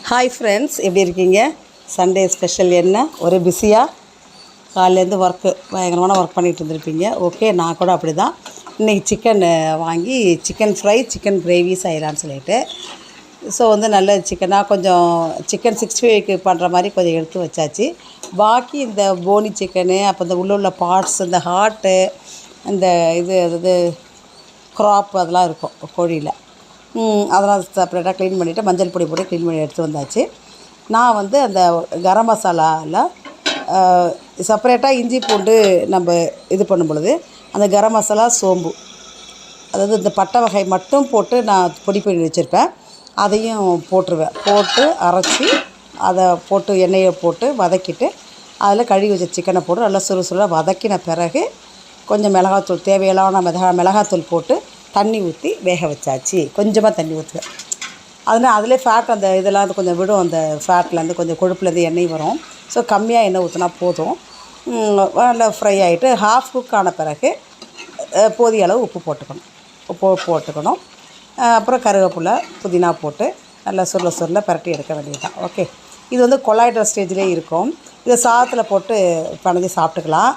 Hi friends, எப்படி இருக்கீங்க? Sunday special என்ன? ஒரே பிஸியாக காலையிலேருந்து பயங்கரமான ஒர்க் பண்ணிகிட்டு இருந்திருப்பீங்க. ஓகே, நான் கூட அப்படி தான். இன்றைக்கி சிக்கன் வாங்கி சிக்கன் ஃப்ரை, சிக்கன் கிரேவி செய்யலான்னு சொல்லிட்டு நல்ல சிக்கனாக கொஞ்சம் சிக்கன் 65க்கு பண்ணுற மாதிரி கொஞ்சம் எடுத்து வச்சாச்சு. பாக்கி இந்த போனி சிக்கனு, அப்போ இந்த உள்ள பார்ட்ஸ், இந்த ஹார்ட்டு, இந்த அதாவது க்ராப் அதெல்லாம் இருக்கும் கோழியில். அதெல்லாம் செப்பரேட்டாக க்ளீன் பண்ணிவிட்டு மஞ்சள் பொடி போட்டு க்ளீன் பண்ணி எடுத்து வந்தாச்சு. நான் அந்த கரம் மசாலாவில் செப்பரேட்டாக இஞ்சி பூண்டு நம்ம இது பண்ணும் பொழுது அந்த கரம் மசாலா, சோம்பு, அதாவது இந்த பட்டை வகை மட்டும் போட்டு நான் பொடி பண்ணி வச்சுருப்பேன். அதையும் போட்டுருவேன். போட்டு அரைச்சி அதை போட்டு எண்ணெயை போட்டு வதக்கிட்டு அதில் கழுவி வச்ச சிக்கனை போட்டு நல்லா சுறுசுறாக வதக்கின பிறகு கொஞ்சம் மிளகாத்தூள், தேவையான மிளகாத்தூள் போட்டு தண்ணி ஊற்றி வேக வச்சாச்சு. கொஞ்சமாக தண்ணி ஊற்றுவேன். அதனால் அதிலே ஃபேட் அந்த இதெல்லாம் கொஞ்சம் விடும். அந்த ஃபேட்லேருந்து கொஞ்சம் கொழுப்புலேருந்து எண்ணெய் வரும். ஸோ கம்மியாக எண்ணெய் ஊற்றினா போதும். நல்லா ஃப்ரை ஆகிட்டு ஹாஃப் குக் ஆன பிறகு போதிய அளவு உப்பு போட்டுக்கணும். அப்புறம் கருவேப்பிலை, புதினா போட்டு நல்லா சுருள பரட்டி எடுக்க வேண்டியது தான். ஓகே, இது கொலாய்டுற ஸ்டேஜ்லேயே இருக்கும். இதை சாதத்தில் போட்டு பனைஞ்சி சாப்பிட்டுக்கலாம்.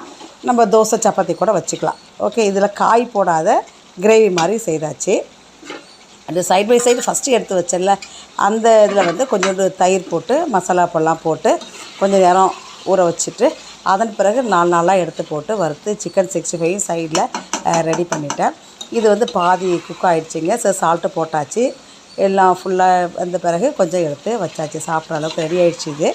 நம்ம தோசை, சப்பாத்தி கூட வச்சுக்கலாம். ஓகே, இதில் காய் போடாத கிரேவி மாதிரி செய்தாச்சு. அந்த சைட் பை சைடு ஃபஸ்ட்டு எடுத்து வச்சல அந்த இதில் கொஞ்சோண்டு தயிர் போட்டு மசாலா பொருள்லாம் போட்டு கொஞ்சம் நேரம் ஊற வச்சுட்டு அதன் பிறகு 4 நாளாக எடுத்து போட்டு வறுத்து சிக்கன் 65 சைடில் ரெடி பண்ணிட்டேன். இது பாதி குக் ஆகிடுச்சிங்க. சால்ட்டு போட்டாச்சு. எல்லாம் ஃபுல்லாக வந்த பிறகு கொஞ்சம் எடுத்து வச்சாச்சு. சாப்பிட்ற அளவுக்கு ரெடி ஆகிடுச்சு இது.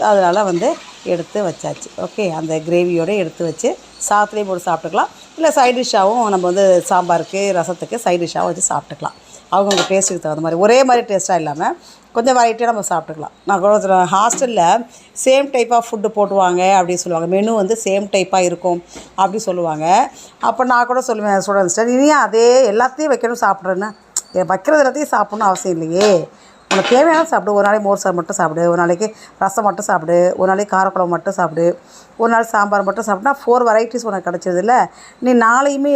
அதனால் எடுத்து வச்சாச்சு. ஓகே, அந்த கிரேவியோடு எடுத்து வச்சு சாதத்துலேயும் போட்டு சாப்பிட்டுக்கலாம். இல்லை சைட் டிஷ்ஷாகவும் நம்ம சாம்பாருக்கு, ரசத்துக்கு சைட் டிஷ்ஷாகவும் வச்சு சாப்பிட்டுக்கலாம். அவங்கவுங்க டேஸ்ட்டுக்கு தகுந்த மாதிரி, ஒரே மாதிரி டேஸ்ட்டாக இல்லாமல் கொஞ்சம் வெரைட்டியாக நம்ம சாப்பிட்டுக்கலாம். நான் கூட ஹாஸ்டலில் சேம் டைப் ஆஃப் ஃபுட்டு போட்டுவாங்க அப்படின்னு சொல்லுவாங்க. மெனு சேம் டைப்பாக இருக்கும் அப்படி சொல்லுவாங்க. அப்போ நான் கூட சொல்லுவேன் ஸ்டூடெண்ட்ஸ்ட்டு, இனியும் அதே எல்லாத்தையும் வைக்கணும் சாப்பிட்றேன்னு. வைக்கிறது எல்லாத்தையும் சாப்பிட்ணும் அவசியம் இல்லையே. உனக்கு தேவையான சாப்பிடு. ஒரு நாளைக்கு மோர் சாறு மட்டும் சாப்பிடு, ஒரு நாளைக்கு ரசம் மட்டும் சாப்பிடு, ஒரு நாளைக்கு காரக்குழம்பு மட்டும் சாப்பிடு, ஒரு நாள் சாம்பார் மட்டும் சாப்பிட்டா 4 வெரைட்டிஸ் உனக்கு கிடச்சதில்ல. நீ நாளையுமே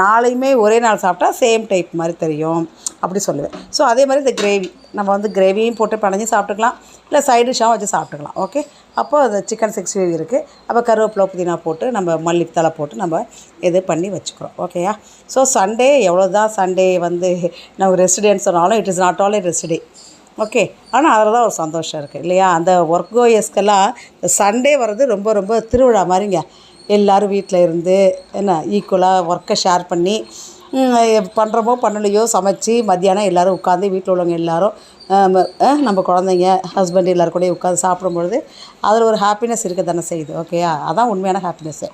நாளையுமே ஒரே நாள் சாப்பிட்டா சேம் டைப் மாதிரி தெரியும் அப்படி சொல்லுவேன். ஸோ அதே மாதிரி இந்த கிரேவி நம்ம கிரேவியும் போட்டு பனைஞ்சி சாப்பிட்டுக்கலாம். இல்லை சைட் டிஷ்ஷாகவும் வச்சு சாப்பிட்டுக்கலாம். ஓகே, அப்போது அந்த சிக்கன் 65 இருக்குது. அப்போ கருவேப்பிலை, புதினா போட்டு நம்ம மல்லித்தலை போட்டு நம்ம இது பண்ணி வச்சுக்கிறோம். ஓகேயா? ஸோ சண்டே எவ்வளோ தான் சண்டே நம்ம ரெஸ்ட் டேன்னு சொன்னாலும் it is not all A rest day. Okay, ஆனால் அதில் தான் ஒரு சந்தோஷம் இருக்குது இல்லையா? அந்த ஒர்க் கோயர்ஸ்க்கெல்லாம் இந்த சண்டே வர்றது ரொம்ப ரொம்ப திருவிழா மாதிரிங்க. எல்லோரும் வீட்டில் இருந்து ஈக்குவலாக ஒர்க்கை ஷேர் பண்ணி பண்ணுறமோ பண்ணலையோ சமைச்சி மத்தியானம் எல்லோரும் உட்காந்து வீட்டில் உள்ளவங்க எல்லோரும் நம்ம குழந்தைங்க, ஹஸ்பண்ட் எல்லோரும் கூட உட்காந்து சாப்பிடும்பொழுது அதில் ஒரு ஹாப்பினஸ் இருக்க தானே செய்யுது. ஓகேயா? அதான் உண்மையான ஹாப்பினஸ்ஸு.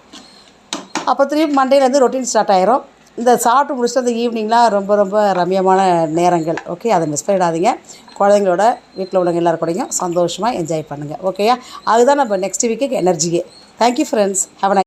அப்போ திரும்பி மண்டேலேருந்து ரொட்டீன் ஸ்டார்ட் ஆயிரும். இந்த சாப்பிட்டு முடிச்சுட்டு அந்த ஈவினிங்லாம் ரொம்ப ரொம்ப ரம்யமான நேரங்கள். ஓகே, அதை மிஸ் பண்ணிடாதீங்க. குழந்தைங்களோட வீட்டில் உள்ளவங்க எல்லோரும் கூடயும் சந்தோஷமாக என்ஜாய் பண்ணுங்கள். ஓகேயா? அதுதான் நம்ம நெக்ஸ்ட் வீக்குக்கு எனர்ஜியே. Thank you friends. Have a nice